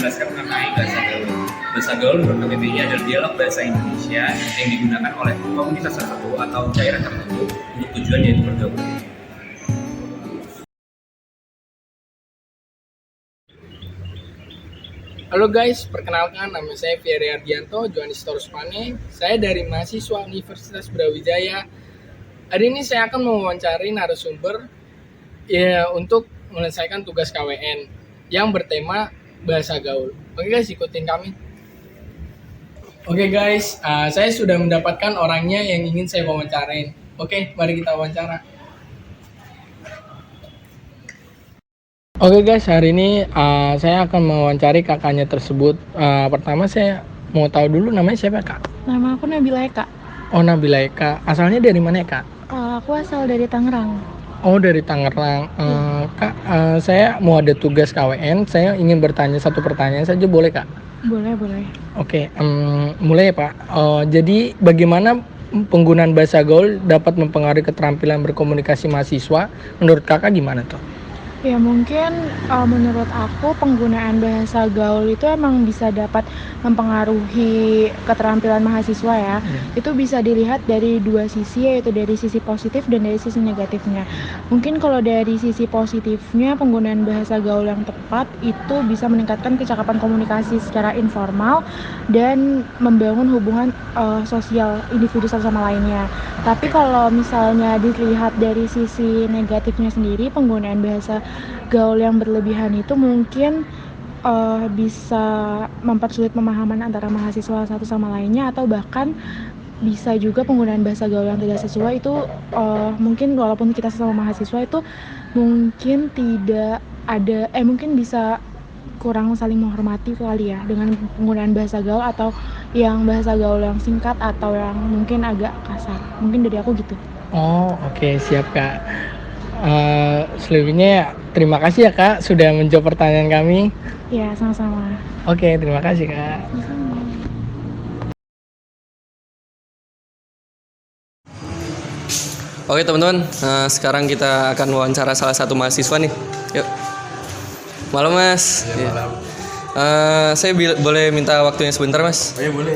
menjelaskan mengenai bahasa gaul. Bahasa gaul menurut KBBI adalah dialog bahasa Indonesia yang digunakan oleh komunitas tertentu atau daerah tertentu untuk tujuan yaitu bergaul. Halo guys, perkenalkan nama saya Fieri Ardianto, Johanis Toruspane. Saya dari mahasiswa Universitas Brawijaya. Hari ini saya akan mewawancari narasumber untuk menyelesaikan tugas KWN yang bertema bahasa gaul. Oke guys, ikutin kami. Oke guys, saya sudah mendapatkan orangnya yang ingin saya wawancarain. Oke, mari kita wawancara. Oke guys, hari ini saya akan mewawancari kakaknya tersebut. Pertama saya mau tahu dulu namanya siapa kak? Nama aku Nabila Eka. Oh Nabila Eka, asalnya dari mana kak? Aku asal dari Tangerang. Oh dari Tangerang. Kak, saya mau ada tugas KWN. Saya ingin bertanya satu pertanyaan saja, boleh kak? Boleh. Oke, mulai ya pak. Jadi bagaimana penggunaan bahasa gaul dapat mempengaruhi keterampilan berkomunikasi mahasiswa? Menurut kakak gimana tuh? Ya mungkin menurut aku penggunaan bahasa gaul itu emang bisa dapat mempengaruhi keterampilan mahasiswa ya. Itu bisa dilihat dari dua sisi, yaitu dari sisi positif dan dari sisi negatifnya. Mungkin kalau dari sisi positifnya, penggunaan bahasa gaul yang tepat itu bisa meningkatkan kecakapan komunikasi secara informal dan membangun hubungan sosial individu satu sama lainnya. Tapi kalau misalnya dilihat dari sisi negatifnya sendiri, penggunaan bahasa gaul yang berlebihan itu mungkin bisa mempersulit pemahaman antara mahasiswa satu sama lainnya, atau bahkan bisa juga penggunaan bahasa gaul yang tidak sesuai itu mungkin walaupun kita sesama mahasiswa itu mungkin tidak ada mungkin bisa kurang saling menghormati kali ya dengan penggunaan bahasa gaul, atau yang bahasa gaul yang singkat atau yang mungkin agak kasar. Mungkin dari aku gitu. Oh oke, siap kak. Selebihnya ya, terima kasih ya kak sudah menjawab pertanyaan kami. Ya, sama-sama. Oke, terima kasih kak. Oke teman-teman, sekarang kita akan wawancara salah satu mahasiswa nih. Yuk. Malam mas. Ya, malam. Saya boleh minta waktunya sebentar mas? Oh ya boleh.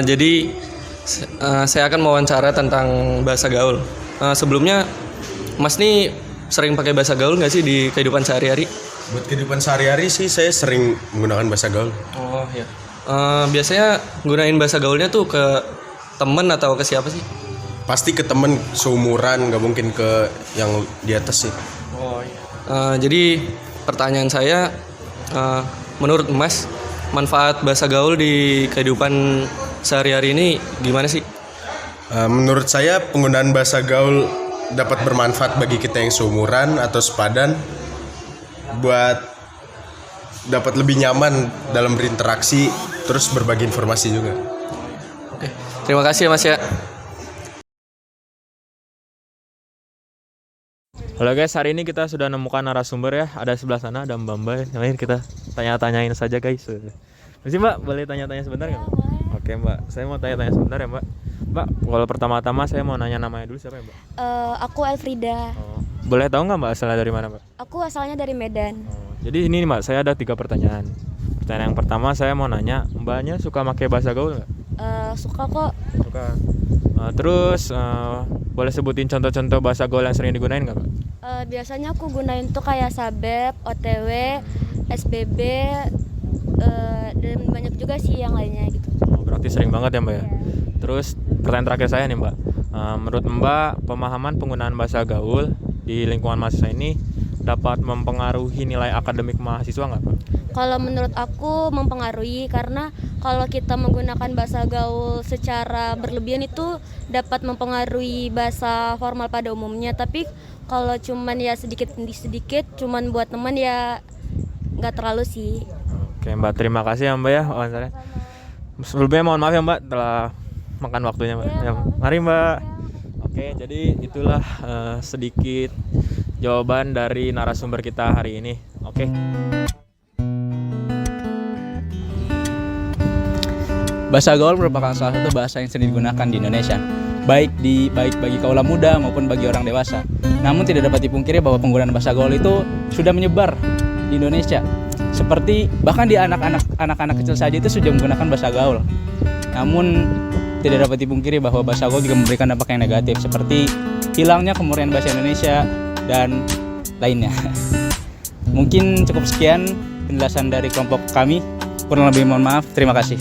Jadi saya akan mewawancara tentang bahasa gaul. Sebelumnya mas nih sering pakai bahasa gaul nggak sih di kehidupan sehari-hari? Buat kehidupan sehari-hari sih saya sering menggunakan bahasa gaul. Oh ya. Biasanya gunain bahasa gaulnya tuh ke temen atau ke siapa sih? Pasti ke temen seumuran, nggak mungkin ke yang di atas sih. Oh iya. Jadi pertanyaan saya, menurut Mas, manfaat bahasa gaul di kehidupan sehari-hari ini gimana sih? Menurut saya penggunaan bahasa gaul dapat bermanfaat bagi kita yang seumuran atau sepadan, buat dapat lebih nyaman dalam berinteraksi, terus berbagi informasi juga. Oke, terima kasih ya Mas ya. Halo guys, hari ini kita sudah nemukan narasumber ya. Ada sebelah sana, ada Mbak Mbak. Yang kita tanya-tanyain saja guys. Mesti Mbak, boleh tanya-tanya sebentar nggak? Oke Mbak, saya mau tanya-tanya sebentar ya Mbak. Mbak, kalau pertama-tama saya mau nanya namanya dulu, siapa ya Mbak? Aku Elfrida. Boleh tahu nggak Mbak asalnya dari mana Mbak? Aku asalnya dari Medan. Jadi ini Mbak, saya ada 3 pertanyaan. Pertanyaan yang pertama saya mau nanya, Mbaknya suka pakai bahasa gaul nggak? Suka kok. Suka. Terus boleh sebutin contoh-contoh bahasa gaul yang sering digunain nggak Mbak? Biasanya aku gunain tuh kayak sabep, OTW, SBB, dan banyak juga sih yang lainnya gitu. Berarti sering banget ya Mbak ya? Terus pertanyaan terakhir saya nih Mbak, menurut Mbak pemahaman penggunaan bahasa gaul di lingkungan mahasiswa ini dapat mempengaruhi nilai akademik mahasiswa nggak Pak? Kalau menurut aku mempengaruhi, karena kalau kita menggunakan bahasa gaul secara berlebihan itu dapat mempengaruhi bahasa formal pada umumnya. Tapi kalau cuman ya sedikit cuman buat teman ya nggak terlalu sih. Oke Mbak, terima kasih ya Mbak ya wawancaranya. Sebelumnya mohon maaf ya Mbak telah makan waktunya Mbak. Ya, mari Mbak. Oke, jadi itulah sedikit jawaban dari narasumber kita hari ini. Oke. Bahasa gaul merupakan salah satu bahasa yang sering digunakan di Indonesia. baik bagi kaula muda maupun bagi orang dewasa. Namun tidak dapat dipungkiri bahwa penggunaan bahasa gaul itu sudah menyebar di Indonesia. Seperti bahkan di anak-anak kecil saja itu sudah menggunakan bahasa gaul. Namun tidak dapat dipungkiri bahwa bahasa gaul juga memberikan dampak yang negatif seperti hilangnya kemurnian bahasa Indonesia dan lainnya. Mungkin cukup sekian penjelasan dari kelompok kami. Kurang lebih mohon maaf. Terima kasih.